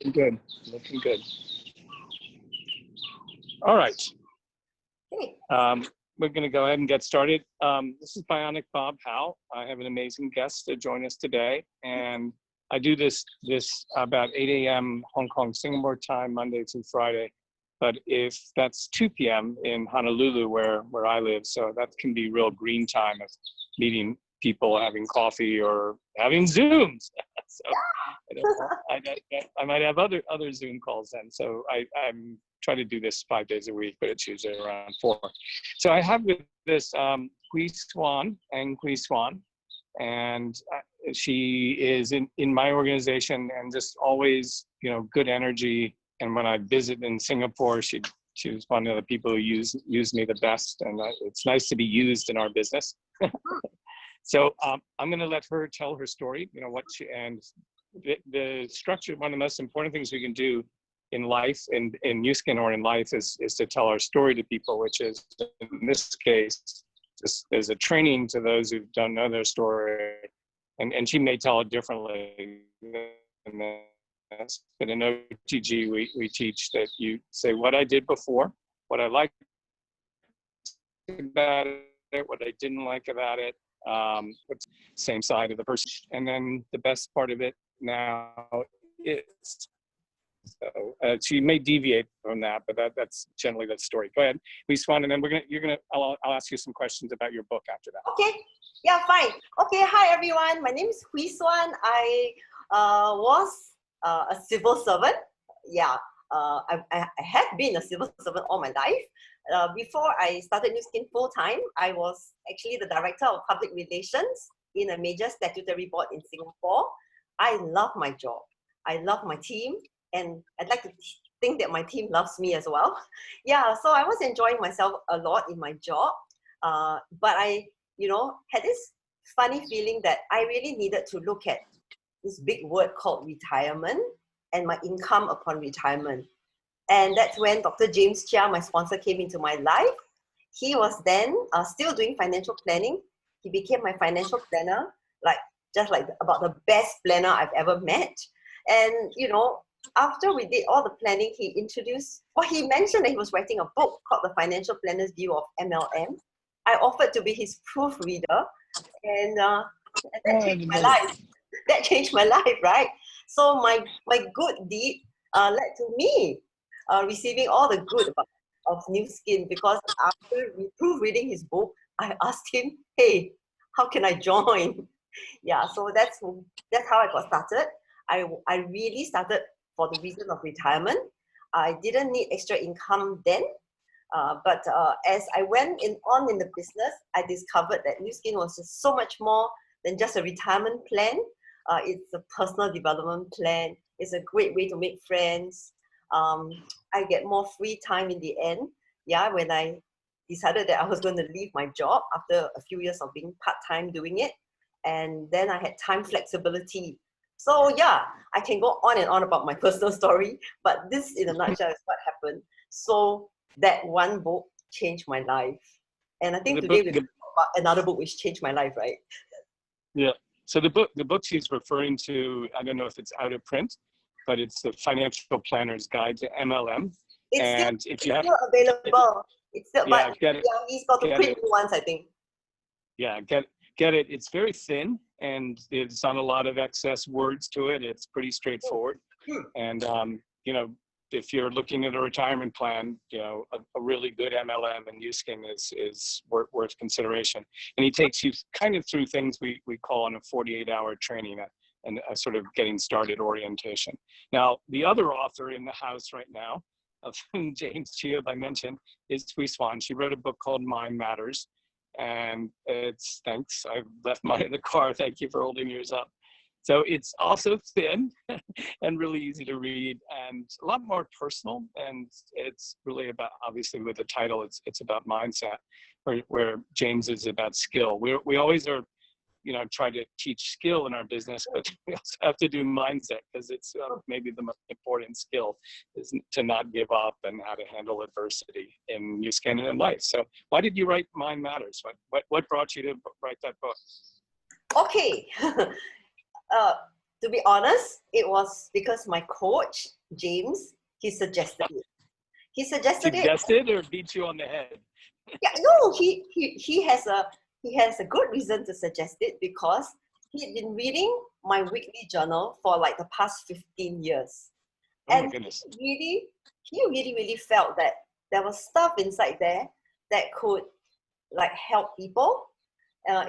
Looking good. Looking good. All right. Hey. We're going to go ahead and get started. This is Bionic Bob Howe. I have an amazing guest to join us today, and I do this about 8 a.m. Hong Kong, Singapore time, Monday through Friday. But if that's 2 p.m. in Honolulu, where I live, so that can be real green time of meeting people, having coffee, or having Zooms. So I might have other Zoom calls then. So I'm try to do this 5 days a week, but it's usually around 4. So I have with this Hwee Suan, Ang Hwee Suan, and she is in my organization and just always, good energy. And when I visit in Singapore, she was one of the people who use me the best, and it's nice to be used in our business. So I'm going to let her tell her story. And the structure. One of the most important things we can do in life, in Nu Skin or in life, is to tell our story to people, which is, in this case, just as a training to those who don't know their story. And she may tell it differently than this. But in OTG, we teach that you say what I did before, what I liked about it, what I didn't like about it, what's the same side of the person. And then the best part of it now is, so she may deviate from that, but that's generally the story. Go ahead, Hwee Suan, and then I'll ask you some questions about your book after that. Okay, yeah, fine. Okay, hi everyone. My name is Hwee Suan. I was a civil servant. Yeah, I have been a civil servant all my life. Before I started Nu Skin full time, I was actually the director of public relations in a major statutory board in Singapore. I love my job. I love my team. And I'd like to think that my team loves me as well. Yeah, so I was enjoying myself a lot in my job. But I, had this funny feeling that I really needed to look at this big word called retirement and my income upon retirement. And that's when Dr. James Chia, my sponsor, came into my life. He was then still doing financial planning. He became my financial planner, just about the best planner I've ever met. And, after we did all the planning, he mentioned that he was writing a book called The Financial Planner's View of MLM. I offered to be his proofreader, and that changed my life. That changed my life, right? So my good deed led to me receiving all the good of Nu Skin, because after proofreading his book, I asked him, hey, how can I join? Yeah, so that's how I got started. I really started for the reason of retirement. I didn't need extra income then, but as I went on in the business, I discovered that Nu Skin was just so much more than just a retirement plan. It's a personal development plan. It's a great way to make friends. I get more free time in the end. Yeah, when I decided that I was going to leave my job after a few years of being part-time doing it, and then I had time flexibility. So yeah, I can go on and on about my personal story, but this in a nutshell is what happened. So that one book changed my life. And I think today we're going to talk about another book which changed my life, right? Yeah, so the book she's referring to, I don't know if it's out of print, but it's The Financial Planner's Guide to MLM. It's still available. It's still, yeah, but he's got to print new ones, I think. Yeah, get it. It's very thin, and it's not a lot of excess words to it. It's pretty straightforward. And if you're looking at a retirement plan, a really good MLM and Nu Skin is worth consideration. And he takes you kind of through things we call in a 48-hour training and a sort of getting started orientation. Now, the other author in the house right now, of James Chia, I mentioned, is Hwee Suan. She wrote a book called Mind Matters. And thanks, I left mine in the car. Thank you for holding yours up. So it's also thin and really easy to read and a lot more personal. And it's really about, obviously with the title, it's about mindset, where James is about skill. We always are, try to teach skill in our business, but we also have to do mindset, because it's maybe the most important skill is to not give up and how to handle adversity in Nu Skin and in life. So why did you write Mind Matters? What brought you to write that book? Okay. to be honest, it was because my coach, James, he suggested it. He suggested it. Suggested or beat you on the head? Yeah, no, he has a good reason to suggest it because he'd been reading my weekly journal for like the past 15 years. Oh my And goodness. he really felt that there was stuff inside there that could like help people,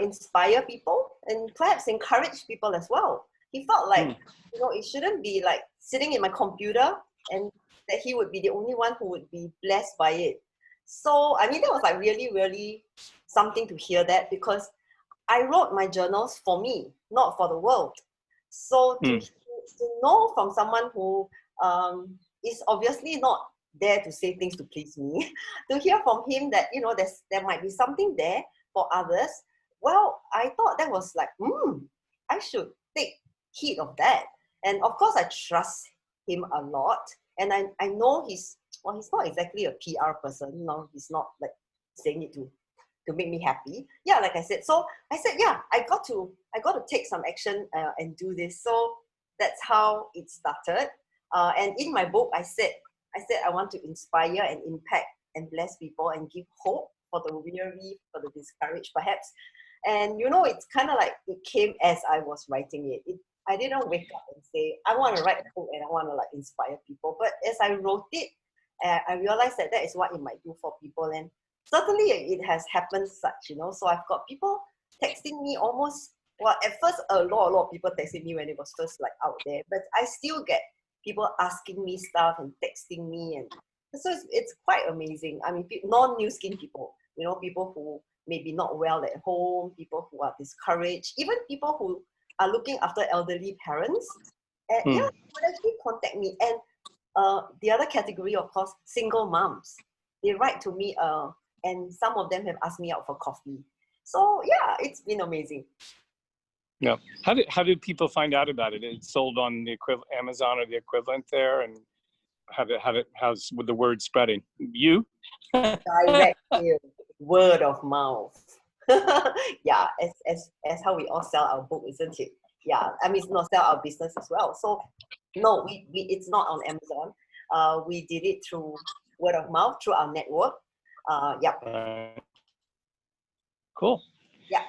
inspire people, and perhaps encourage people as well. He felt like, it shouldn't be like sitting in my computer and that he would be the only one who would be blessed by it. So, I mean, that was like really something to hear that because I wrote my journals for me, not for the world. So to know from someone who is obviously not there to say things to please me, to hear from him that, there might be something there for others, well, I thought that was like, I should take heed of that. And of course, I trust him a lot. And I know he's not exactly a PR person. He's not like saying it to make me happy. Yeah, like I said. So I said, yeah, I got to take some action and do this. So that's how it started. And in my book, I said I want to inspire and impact and bless people and give hope for the weary, for the discouraged, perhaps. And it's kind of like it came as I was writing it. I didn't wake up and say, I want to write a book and I want to like inspire people. But as I wrote it, I realized that is what it might do for people. And certainly it has happened such, So I've got people texting me almost, well, at first a lot of people texting me when it was first like out there. But I still get people asking me stuff and texting me. And so it's quite amazing. I mean, non-new skin people, people who maybe not well at home, people who are discouraged, even people who are looking after elderly parents. And yeah, would actually contact me. And the other category, of course, single moms. They write to me, and some of them have asked me out for coffee. So yeah, it's been amazing. Yeah. How did people find out about it? It's sold on the Amazon or the equivalent there, and how's with the word spreading? You? Direct sales, word of mouth. Yeah, as how we all sell our book, isn't it? Yeah, I mean, it's not sell our business as well. So no, we it's not on Amazon. We did it through word of mouth, through our network. Yeah. Cool. Yeah.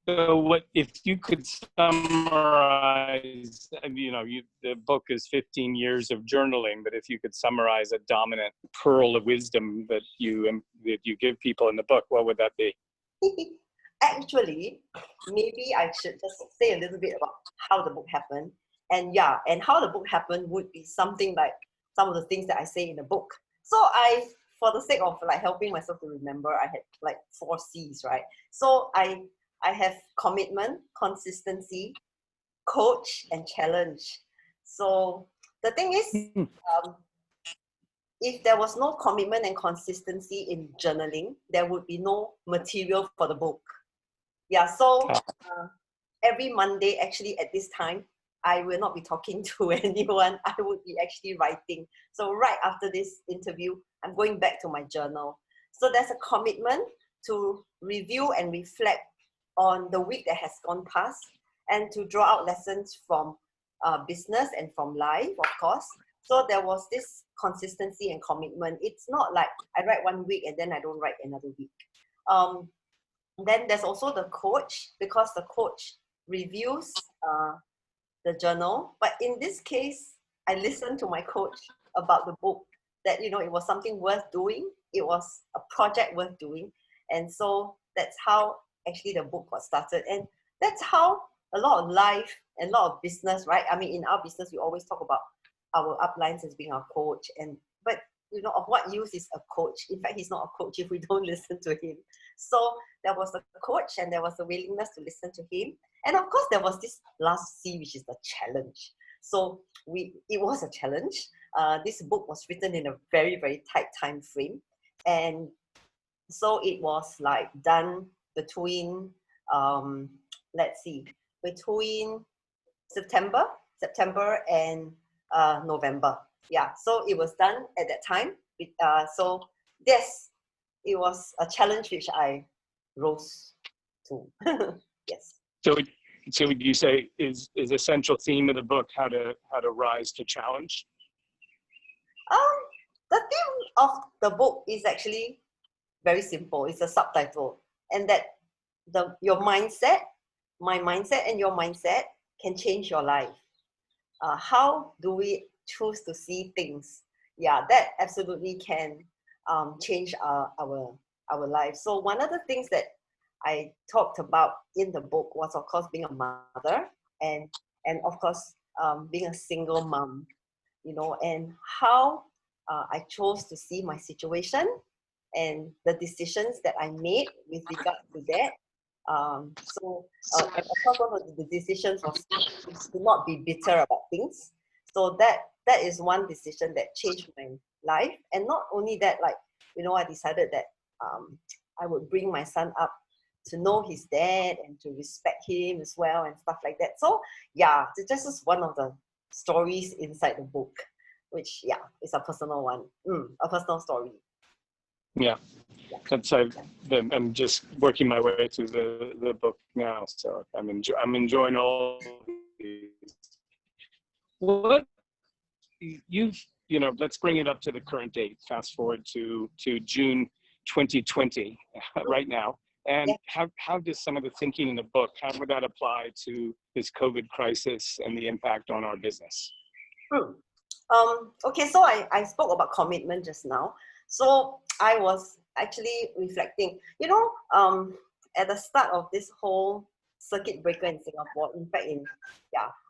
So what if you could summarize, the book is 15 years of journaling, but if you could summarize a dominant pearl of wisdom that you give people in the book, what would that be? Actually, maybe I should just say a little bit about how the book happened. And how the book happened would be something like some of the things that I say in the book. So for the sake of like helping myself to remember, I had like 4 C's, right? So I have commitment, consistency, coach, and challenge. So the thing is, if there was no commitment and consistency in journaling, there would be no material for the book. Yeah, so every Monday, actually at this time, I will not be talking to anyone. I would be actually writing. So right after this interview, I'm going back to my journal. So there's a commitment to review and reflect on the week that has gone past and to draw out lessons from business and from life, of course. So there was this consistency and commitment. It's not like I write one week and then I don't write another week. Then there's also the coach, because the coach reviews the journal. But in this case, I listened to my coach about the book, that, it was something worth doing. It was a project worth doing. And so that's how actually the book got started. And that's how a lot of life and a lot of business, right? I mean, in our business, we always talk about our uplines as being our coach. But of what use is a coach? In fact, he's not a coach if we don't listen to him. So there was the coach and there was the willingness to listen to him. And of course, there was this last C, which is the challenge. So it was a challenge. This book was written in a very, very tight time frame. And so it was like done between, between September and November. Yeah, so it was done at that time. So yes, it was a challenge which I rose to. Yes. So so would you say is essential theme of the book how to rise to challenge? The theme of the book is actually very simple. It's a subtitle, and that your mindset, my mindset, and your mindset can change your life. How do we choose to see things? Yeah, that absolutely can change our life. So one of the things that I talked about in the book was, of course, being a mother, and of course being a single mom, you know, and how I chose to see my situation and the decisions that I made with regard to that. And of course, one of the decisions was to not be bitter about things. So that is one decision that changed my life. And not only that, like, you know, I decided that I would bring my son up to know his dad and to respect him as well and stuff like that. So yeah, this is one of the stories inside the book, which yeah, is a personal one, a personal story. Yeah, that's I'm just working my way through the book now, so I'm enjoying all of these. What let's bring it up to the current date. Fast forward to June 2020 right now. And how does some of the thinking in the book, how would that apply to this COVID crisis and the impact on our business? Okay, so I spoke about commitment just now. So I was actually reflecting, you know, at the start of this whole circuit breaker in Singapore, in fact,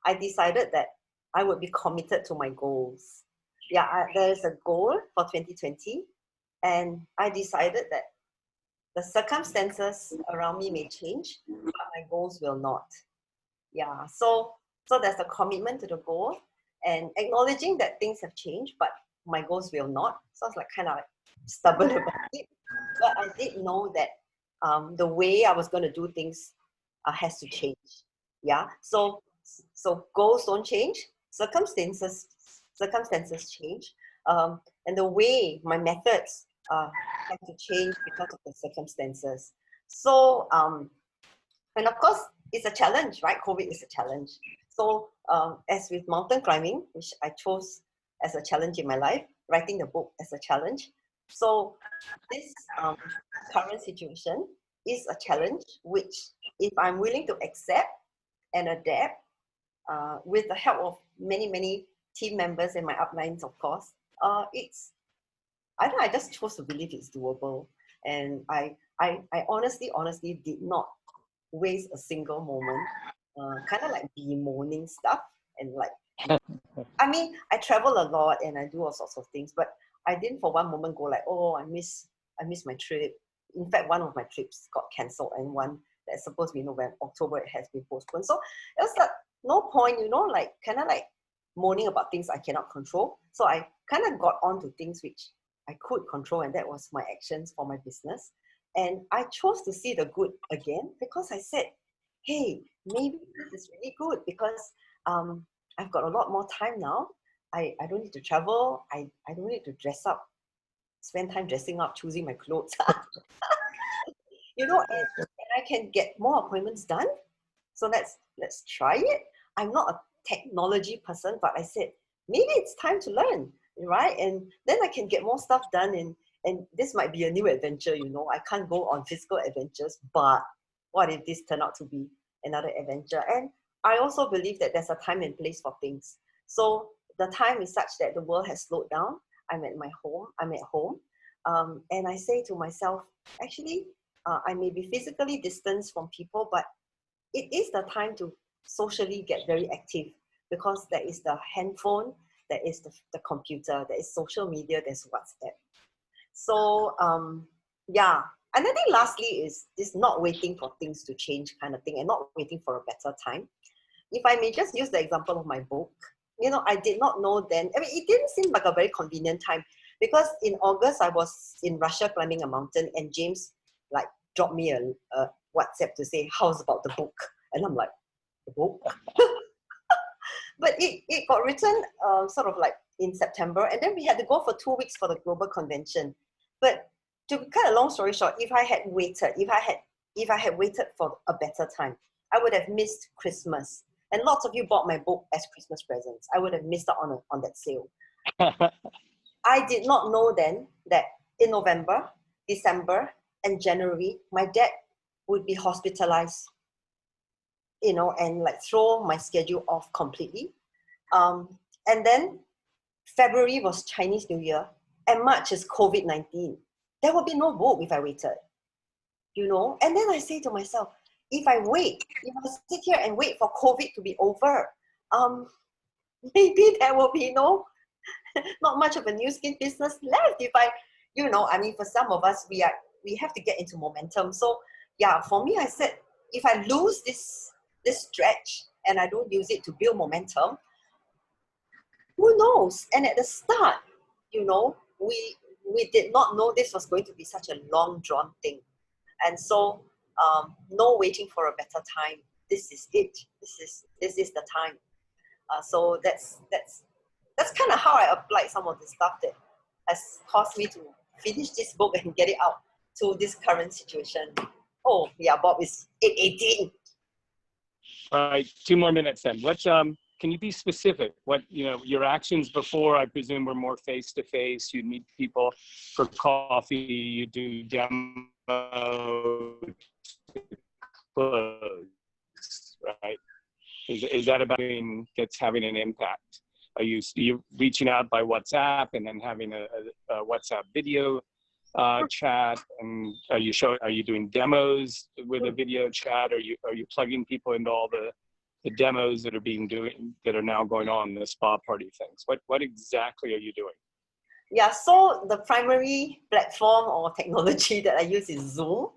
I decided that I would be committed to my goals. There is a goal for 2020, and I decided that the circumstances around me may change, but my goals will not. So there's a commitment to the goal and acknowledging that things have changed, but my goals will not. So I was like kind of like stubborn about it. But I did know that the way I was going to do things has to change. So goals don't change, circumstances change, and the way my methods have to change because of the circumstances. So and of course, it's a challenge, right? COVID is a challenge. So as with mountain climbing, which I chose as a challenge in my life, writing the book as a challenge. So this current situation is a challenge, which if I'm willing to accept and adapt with the help of many, many team members and my uplines, of course, I just chose to believe it's doable. And I honestly did not waste a single moment, kind of like bemoaning stuff and like, I mean, I travel a lot and I do all sorts of things, but I didn't for one moment go like, oh, I miss my trip. In fact, one of my trips got cancelled, and one that's supposed to be November, October, it has been postponed. So it was like no point, you know, like kind of like moaning about things I cannot control. So I kind of got on to things which I could control, and that was my actions for my business. And I chose to see the good again because I said, hey, maybe this is really good because I've got a lot more time now. I don't need to travel. I don't need to dress up, spend time dressing up, choosing my clothes. You know, and I can get more appointments done. So let's try it. I'm not a technology person, but I said, maybe it's time to learn, right? And then I can get more stuff done, and this might be a new adventure, you know. I can't go on physical adventures, but what if this turned out to be another adventure? And I also believe that there's a time and place for things. So the time is such that the world has slowed down. I'm at home. And I say to myself, actually, I may be physically distanced from people, but it is the time to socially get very active because there is the handphone, there is the computer, there is social media, there's WhatsApp. So and I think lastly is not waiting for things to change kind of thing and not waiting for a better time. If I may just use the example of my book, you know, I did not know then, I mean, it didn't seem like a very convenient time because in August I was in Russia climbing a mountain and James like dropped me a WhatsApp to say, how's about the book? And I'm like, the book? But it got written sort of like in September, and then we had to go for 2 weeks for the global convention. But to cut a long story short, if I had waited for a better time, I would have missed Christmas. And lots of you bought my book as Christmas presents. I would have missed out on that sale. I did not know then that in November, December, and January, my dad would be hospitalized, you know, and like throw my schedule off completely. And then February was Chinese New Year, and March is COVID-19. There would be no book if I waited, you know. And then I say to myself, if I sit here and wait for COVID to be over, maybe there will be not much of a new skin business left. If I, you know, I mean, for some of us, we have to get into momentum. So yeah, for me, I said, if I lose this stretch and I don't use it to build momentum, who knows? And at the start, you know, we did not know this was going to be such a long drawn thing. And so no waiting for a better time. This is it. This is the time. So that's kind of how I applied some of the stuff that has caused me to finish this book and get it out to this current situation. Oh yeah, Bob, is 8:18. All right, 2 more minutes then. What can you be specific? What, you know, your actions before, I presume, were more face-to-face. You'd meet people for coffee, you do demo, close, right? Is that about that's having an impact? Are you reaching out by WhatsApp and then having a WhatsApp video chat? And are you doing demos with a video chat? Are you plugging people into all the demos that are now going on, the spa party things? What exactly are you doing? Yeah, so the primary platform or technology that I use is Zoom.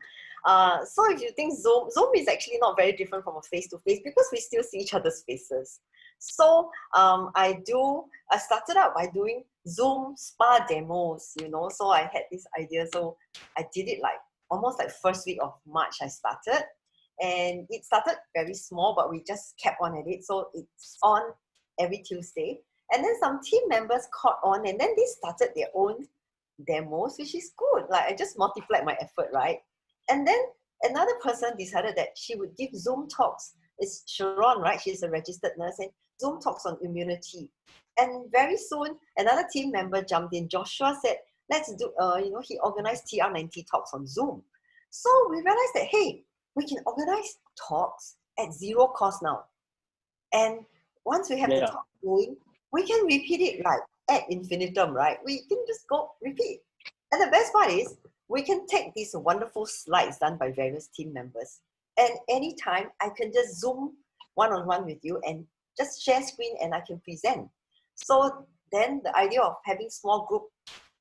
So if you think Zoom is actually not very different from a face-to-face because we still see each other's faces. So I started out by doing Zoom spa demos, you know. So I had this idea. So I did it like almost like first week of March I started. And it started very small, but we just kept on at it. So it's on every Tuesday. And then some team members caught on and then they started their own demos, which is good. Like I just multiplied my effort, right? And then another person decided that she would give Zoom talks. It's Sharon, right? She's a registered nurse, and Zoom talks on immunity. And very soon, another team member jumped in. Joshua said, let's do, he organized TR90 talks on Zoom. So we realized that, hey, we can organize talks at zero cost now. And once we have the talk going, we can repeat it like ad infinitum, right? We can just go repeat. And the best part is, we can take these wonderful slides done by various team members. And anytime I can just Zoom one-on-one with you and just share screen and I can present. So then the idea of having small group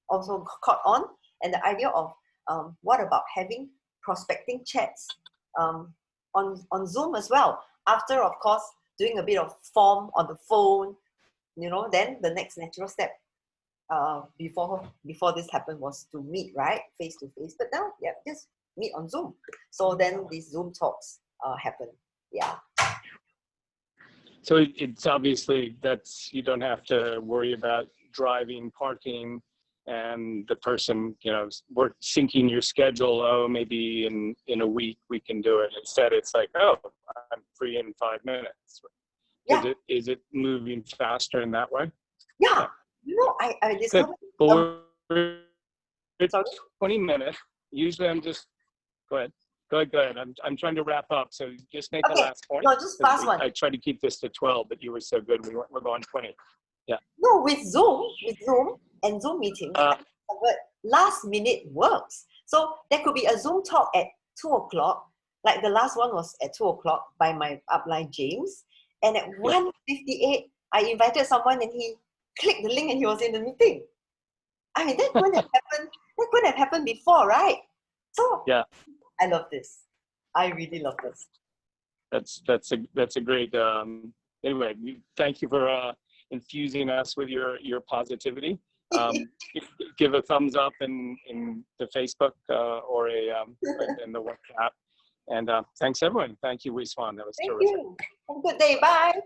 also caught on, and the idea of what about having prospecting chats on Zoom as well. After, of course, doing a bit of form on the phone, you know, then the next natural step before this happened was to meet, right, face to face. But now, yeah, just meet on Zoom. So then these Zoom talks happen. Yeah. So it's obviously you don't have to worry about driving, parking, and the person, you know, we're syncing your schedule. Oh, maybe in a week we can do it. Instead, it's like, oh, I'm free in 5 minutes. Yeah. Is it moving faster in that way? Yeah. You know, I discovered. It's 20 minutes. Usually, I'm just go ahead. I'm trying to wrap up, so just make the last point. No, just fast one. I tried to keep this to 12, but you were so good. We're going 20. Yeah. No, with Zoom and Zoom meetings, last minute works. So there could be a Zoom talk at 2 o'clock. Like the last one was at 2 o'clock by my upline James, and at 1:58, I invited someone and he clicked the link and he was in the meeting. I mean, that couldn't have happened. That couldn't have happened before, right? So yeah, I love this. I really love this. That's a great. Anyway, thank you for infusing us with your positivity. Give a thumbs up in the Facebook or in the WhatsApp. And thanks everyone. Thank you, Hwee Suan. That was terrific. Thank you. Have a good day. Bye.